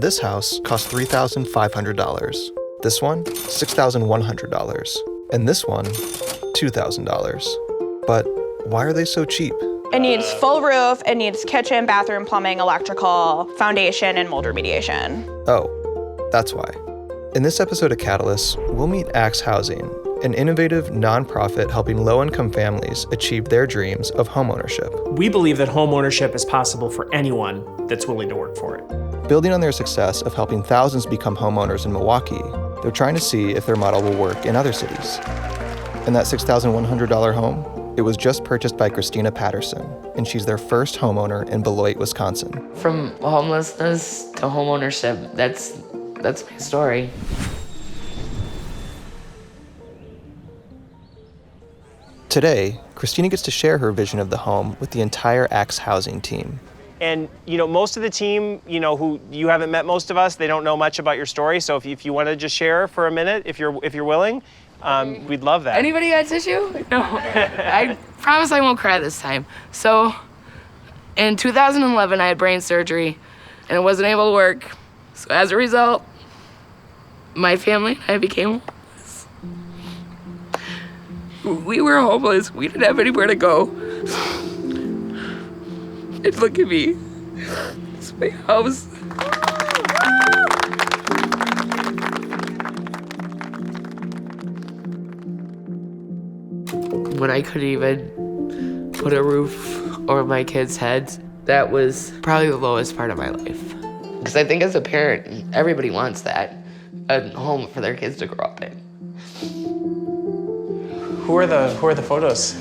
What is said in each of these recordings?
This house cost $3,500. This one, $6,100. And this one, $2,000. But why are they so cheap? It needs full roof, it needs kitchen, bathroom, plumbing, electrical, foundation, and mold remediation. Oh, that's why. In this episode of Catalyst, we'll meet Axe Housing, an innovative nonprofit helping low-income families achieve their dreams of homeownership. We believe that homeownership is possible for anyone that's willing to work for it. Building on their success of helping thousands become homeowners in Milwaukee, they're trying to see if their model will work in other cities. And that $6,100 home, it was just purchased by Christina Patterson, and she's their first homeowner in Beloit, Wisconsin. From homelessness to homeownership, that's my story. Today, Christina gets to share her vision of the home with the entire Axe Housing team. And most of the team, who you haven't met most of us, they don't know much about your story. So if you want to just share for a minute, if you're willing, we'd love that. Anybody got tissue? No. I promise I won't cry this time. So in 2011, I had brain surgery and I wasn't able to work. So as a result, my family and I became homeless. We were homeless. We didn't have anywhere to go. And look at me. It's my house. When I couldn't even put a roof over my kids' heads, that was probably the lowest part of my life. Because I think as a parent, everybody wants that, a home for their kids to grow up in. Who are the photos?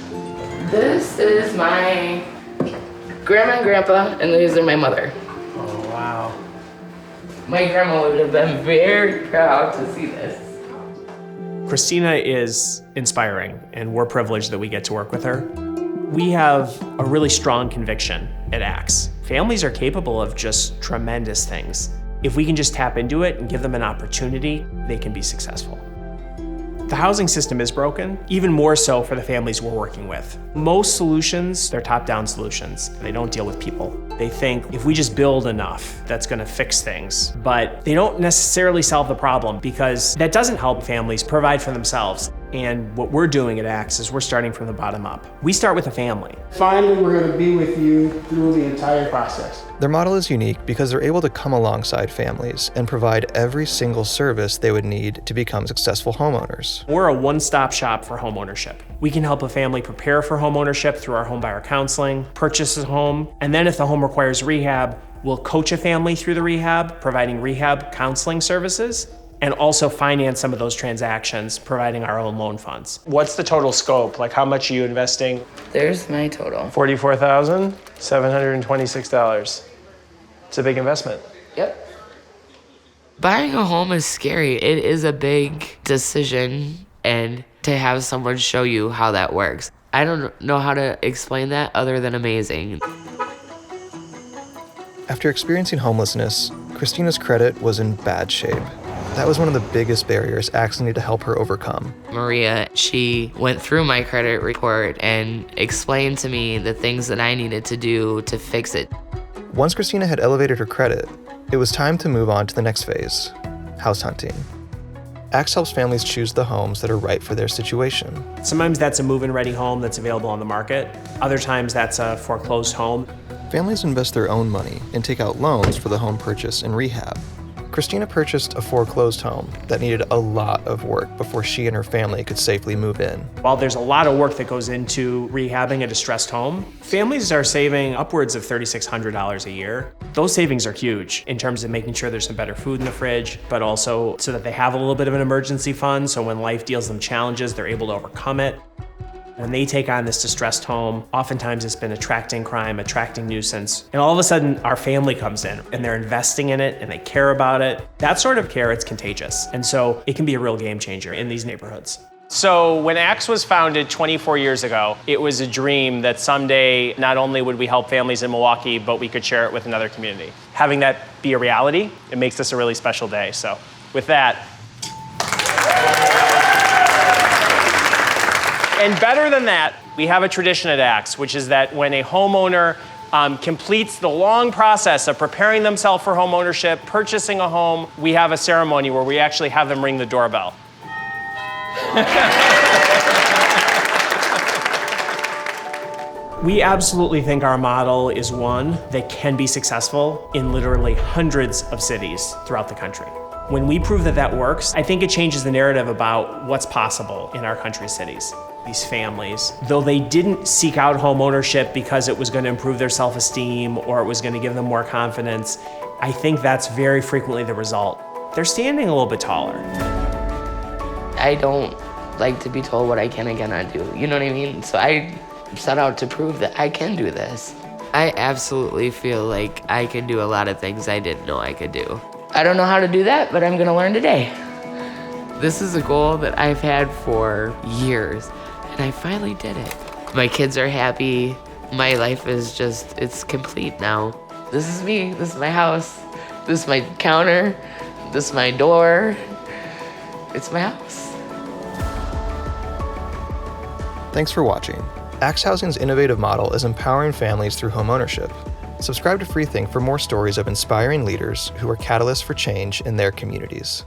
This is my grandma and grandpa, and these are my mother. Oh, wow. My grandma would have been very proud to see this. Christina is inspiring, and we're privileged that we get to work with her. We have a really strong conviction at Axe. Families are capable of just tremendous things. If we can just tap into it and give them an opportunity, they can be successful. The housing system is broken, even more so for the families we're working with. Most solutions, they're top-down solutions. They don't deal with people. They think if we just build enough, that's gonna fix things. But they don't necessarily solve the problem because that doesn't help families provide for themselves. And what we're doing at Axe is we're starting from the bottom up. We start with a family. Finally, we're going to be with you through the entire process. Their model is unique because they're able to come alongside families and provide every single service they would need to become successful homeowners. We're a one-stop shop for homeownership. We can help a family prepare for homeownership through our home buyer counseling, purchase a home, and then if the home requires rehab, we'll coach a family through the rehab, providing rehab counseling services, and also finance some of those transactions, providing our own loan funds. What's the total scope? Like, how much are you investing? There's my total. $44,726. It's a big investment. Yep. Buying a home is scary. It is a big decision, and to have someone show you how that works. I don't know how to explain that other than amazing. After experiencing homelessness, Christina's credit was in bad shape. That was one of the biggest barriers Axe needed to help her overcome. Maria, she went through my credit report and explained to me the things that I needed to do to fix it. Once Christina had elevated her credit, it was time to move on to the next phase, house hunting. Axe helps families choose the homes that are right for their situation. Sometimes that's a move-in ready home that's available on the market. Other times that's a foreclosed home. Families invest their own money and take out loans for the home purchase and rehab. Christina purchased a foreclosed home that needed a lot of work before she and her family could safely move in. While there's a lot of work that goes into rehabbing a distressed home, families are saving upwards of $3,600 a year. Those savings are huge in terms of making sure there's some better food in the fridge, but also so that they have a little bit of an emergency fund, so when life deals them challenges, they're able to overcome it. When they take on this distressed home, oftentimes it's been attracting crime, attracting nuisance, and all of a sudden our family comes in and they're investing in it and they care about it. That sort of care, it's contagious. And so it can be a real game changer in these neighborhoods. So when Axe was founded 24 years ago, it was a dream that someday not only would we help families in Milwaukee, but we could share it with another community. Having that be a reality, it makes this a really special day. So with that, and better than that, we have a tradition at Axe, which is that when a homeowner completes the long process of preparing themselves for home ownership, purchasing a home, we have a ceremony where we actually have them ring the doorbell. We absolutely think our model is one that can be successful in literally hundreds of cities throughout the country. When we prove that that works, I think it changes the narrative about what's possible in our country's cities. These families, though they didn't seek out home ownership because it was going to improve their self-esteem or it was going to give them more confidence, I think that's very frequently the result. They're standing a little bit taller. I don't like to be told what I can and cannot do, you know what I mean? So I set out to prove that I can do this. I absolutely feel like I can do a lot of things I didn't know I could do. I don't know how to do that, but I'm gonna learn today. This is a goal that I've had for years, and I finally did it. My kids are happy. My life is just, it's complete now. This is me, this is my house, this is my counter, this is my door. It's my house. Thanks for watching. Axe Housing's innovative model is empowering families through homeownership. Subscribe to Free Think for more stories of inspiring leaders who are catalysts for change in their communities.